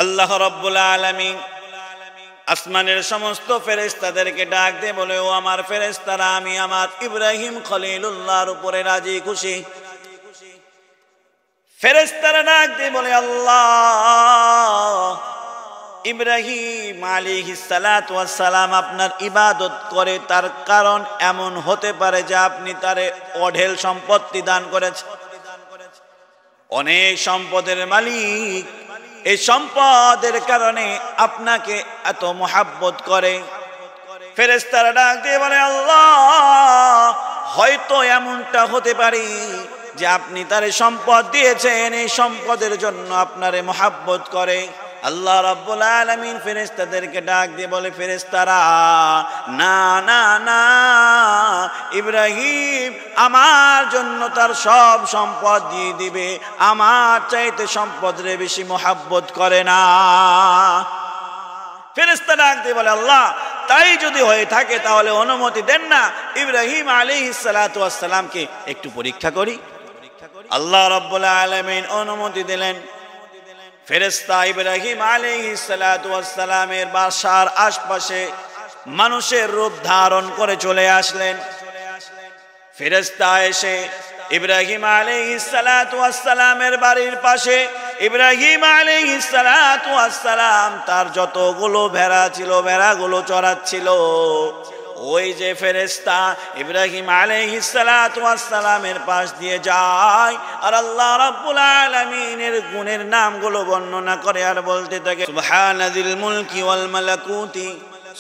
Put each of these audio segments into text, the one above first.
আল্লাহ রাব্বুল আলামিন আসমানের সমস্ত ফেরেশতাদেরকে ডাক দিয়ে বলে, ও আমার ফেরেশতারা, আমি আমার ইব্রাহিম খলিলুল্লাহর উপরে রাজি খুশি। ফেরেশতারা ডাক দিয়ে বলে, আল্লাহ, ইব্রাহিম আলাইহিস সালাতু ওয়াস সালাম আপনার ইবাদত করে, তার কারণ এমন হতে পারে যে আপনি তারে অঢেল সম্পত্তি দান করেছেন, অনেক সম্পদের মালিক। এই সম্পদের কারণে আপনাকে এত মোহাব্বত করে। ফেরেশতারা ডাক দিয়ে বলে, আল্লাহ, হয়তো এমনটা হতে পারে যে আপনি তারে সম্পদ দিয়েছেন, এই সম্পদের জন্য আপনারে মোহাব্বত করে। আল্লাহ রাব্বুল আলামিন ফেরেশতাদেরকে ডাক দিয়ে বলে, ফেরেশতারা, না না না, ইব্রাহিম আমার জন্য তার সব সম্পদ দিয়ে দিবে, আমার চাইতে সম্পদরে বেশি মোহাব্বত করে না। ফেরেশতা ডাক দিয়ে বলে, আল্লাহ, তাই যদি হয়ে থাকে তাহলে অনুমতি দেন না, ইব্রাহিম আলাইহিস সালাতু ওয়াস সালামকে একটু পরীক্ষা করি। আল্লাহ রাব্বুল আলামিন অনুমতি দিলেন। ফেরেশতা ইব্রাহিম আলাইহিস সালাতু ওয়াস সালামের বাসার আশপাশে মানুষের রূপ ধারণ করে চলে আসলেন। ফেরেশতা এসে ইব্রাহিম আলাইহিস সালাতু ওয়াস সালামের বাড়ির পাশে ইব্রাহিম আলাইহিস সালাতু ওয়াস সালাম তার যতগুলো ভেড়া ছিল, ভেড়াগুলো চড়াচ্ছিল। ওই যে ফেরেশতা ইব্রাহিম আলাইহিস সালাতু ওয়াস সালামের পাশ দিয়ে যায় আর আল্লাহ রাব্বুল আলামিনের গুণের নামগুলো বর্ণনা করে আর বলতে থাকে, সুবহানাজিল মুলকি ওয়াল মালাকুতি,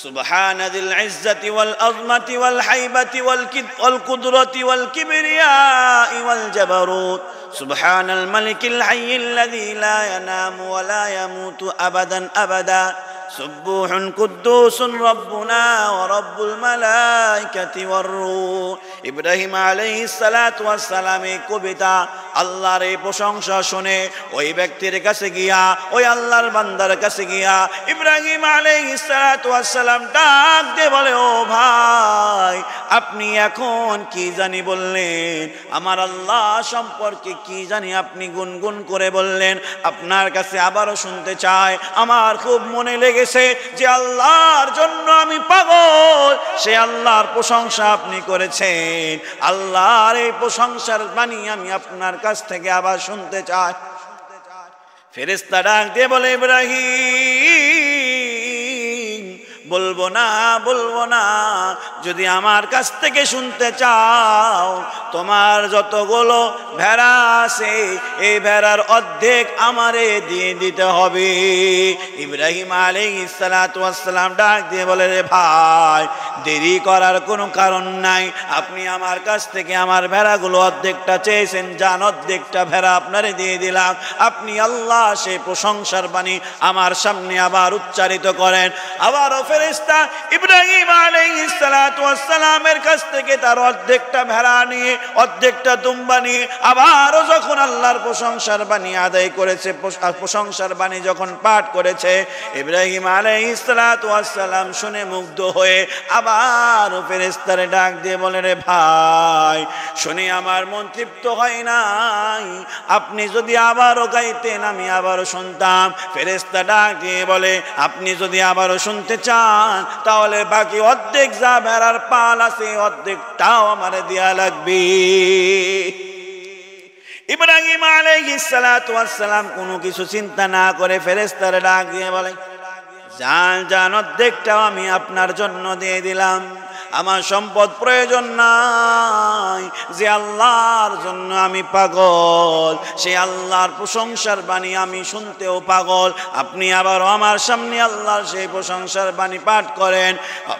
সুবহানাজিল ইজ্জতি ওয়াল আযমাতি ওয়াল হাইবাতি ওয়াল কুদরতি ওয়াল কিবরিয়াই ওয়াল জাবারুত, সুবহানাল মালিকিল হাইয়্যিল্লাযী লা ইয়ানামু ওয়া লা ইয়ামুতু আবাদান আবাদা, সুবহুন কুদ্দুসুন রব্বুনা ওয়া রব্বুল মালাইকাতি ওয়ার রূহ। ইব্রাহিম আলাইহিস সালাতু ওয়াস সালাম এই কবিতা, আল্লাহর এই প্রশংসা শুনে ওই ব্যক্তির কাছে গিয়া, ওই আল্লাহর বান্দার কাছে গিয়া ইব্রাহিম আলাইহিস সালাতু ওয়াস সালাম ডাক দিয়ে বলে, ও ভাই, আপনি এখন কি জানি বললেন, আমার আল্লাহ সম্পর্কে কি জানি আপনি গুনগুন করে বললেন, আপনার কাছে আবারও শুনতে চাই। আমার খুব মনে লেগেছে যে আল্লাহর জন্য আমি পাগল, সে আল্লাহর প্রশংসা আপনি করেছেন, আল্লাহর এই প্রশংসার বাণী আমি আপনার কাছ থেকে আবার শুনতে চাই। ফেরেশতা ডাক দিয়ে বলে, ইব্রাহিম, বলবো না, বলবো না, যদি আমার কাছ থেকে শুনতে চাও, তোমার যতগুলো ভেড়া আছে এই ভেড়ার অর্ধেক আমারে দিয়ে দিতে হবে। ইব্রাহিম আলাইহিস সালাতু ওয়াস সালাম ডাক দিয়ে বলে, রে ভাই, দেরি করার কোনো কারণ নাই, আপনি আমার কাছ থেকে আমার ভেড়াগুলো অর্ধেকটা চেয়েছেন, যান, অর্ধেকটা ভেড়া আপনারে দিয়ে দিলাম। আপনি আল্লাহ সেই প্রশংসার বাণী আমার সামনে আবার উচ্চারিত করেন। আবারও ফেরেশতা ইব্রাহিম আলাইহিস সালাতু ওয়াস সালামের কাছ থেকে তার অর্ধেকটা ভেড়া নিয়ে, অর্ধেকটা দুম্বা নিয়ে আবারও যখন আল্লাহর প্রশংসার বাণী আদায় করেছে, প্রশংসার বাণী যখন পাঠ করেছে, ইব্রাহিম আলাইহিস সালাতু ওয়াস সালাম শুনে মুগ্ধ হয়ে আবার ফেরেশতারে ডাক দিয়ে বলে, রে ভাই, শুনে আমার মন তৃপ্ত হয় নাই, আপনি যদি আবারও গাইতেন আমি আবারও শুনতাম। ফেরেশতা ডাক দিয়ে বলে, আপনি যদি আবারও শুনতে চান তাহলে বাকি অর্ধেক যা ভেড়ার পাল আছে অর্ধেকটাও আমারে দেয়া লাগবে। ইব্রাহিম আলাইহিস সালাতু ওয়াস সালাম কোনো কিছু চিন্তা না করে ফেরেশতারে ডাক দিয়ে বলে, জান জান, অর্ধেকটাও আমি আপনার জন্য দিয়ে দিলাম, আমার সম্পদ প্রয়োজন নাই, যে আল্লাহর জন্য আমি পাগল, সে আল্লাহর প্রশংসার বাণী আমি শুনতেও পাগল। আপনি আবারও আমার সামনে আল্লাহর সেই প্রশংসার বাণী পাঠ করেন।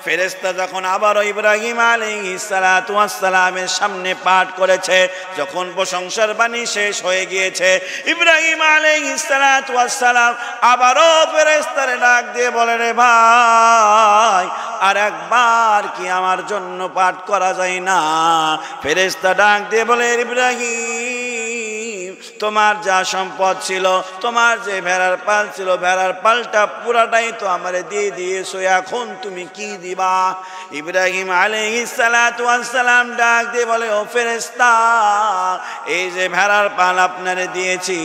ফেরেশতা যখন আবারও ইব্রাহিম আলাইহিস সালাতু ওয়াস সালামের সামনে পাঠ করেছে, যখন প্রশংসার বাণী শেষ হয়ে গিয়েছে, ইব্রাহিম আলাইহিস সালাতু ওয়াস সালাম আবারও ফেরেশতারে ডাক দিয়ে বলে, রে ভাই, আর একবার কি আমার জন্য পাঠ করা যায় না? ফেরেশতা ডাক দিয়ে বলে, ইব্রাহিম, তোমার যা সম্পদ ছিল, তোমার যে ভেড়ার পাল ছিল, ভেড়ার পালটা পুরাটাই তো আমারে দিয়ে দিয়েছো, এখন তুমি কি দিবা? ইব্রাহিম আলাইহিস সালাতু ওয়াস সালাম ডাক দিয়ে বলে, ও ফেরেশতা, এই যে ভেড়ার পাল আপনারে দিয়েছি,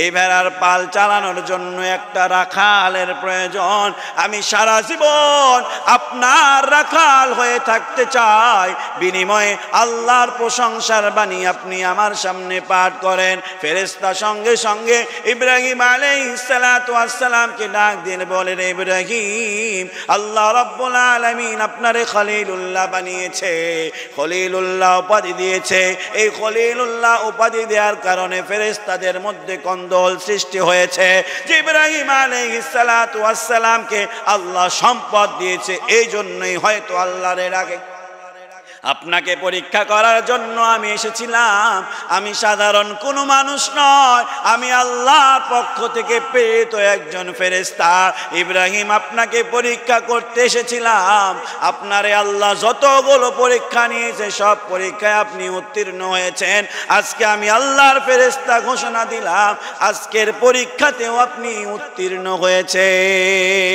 এই ভেড়ার পাল চালানোর জন্য একটা রাখালের প্রয়োজন। আমি সারা জীবন আপনার রাখাল হয়ে থাকতে চাই, বিনিময়ে আল্লাহর প্রশংসার বাণী আপনি আমার সামনে পাঠ করেন। ফেরেশতা সঙ্গে সঙ্গে ইব্রাহিম আলাইহিস সালাতু ওয়াস সালামকে ডাক দিয়ে বলেন, ইব্রাহিম, আল্লাহ রাব্বুল আলামিন আপনারে খলিলুল্লাহ বানিয়েছে, খলিলুল্লাহ উপাধি দিয়েছে। এই খলিলুল্লাহ উপাধি দেওয়ার কারণে ফেরেশতাদের মধ্যে কন্দল সৃষ্টি হয়েছে যে ইব্রাহিম আলাইহিস সালাতু ওয়াস সালামকে আল্লাহ সম্পদ দিয়েছে, এই জন্যই হয়তো আল্লাহর আগে আপনাকে পরীক্ষা করার জন্য আমি এসেছিলাম। আমি সাধারণ কোনো মানুষ নয়, আমি আল্লাহর পক্ষ থেকে প্রেরিত একজন ফেরেশতা। ইব্রাহিম, আপনাকে পরীক্ষা করতে এসেছিলাম। আপনারে আল্লাহ যতগুলো পরীক্ষা নিয়েছে সব পরীক্ষায় আপনি উত্তীর্ণ হয়েছেন। আজকে আমি আল্লাহর ফেরেশতা ঘোষণা দিলাম, আজকের পরীক্ষাতেও আপনি উত্তীর্ণ হয়েছেন।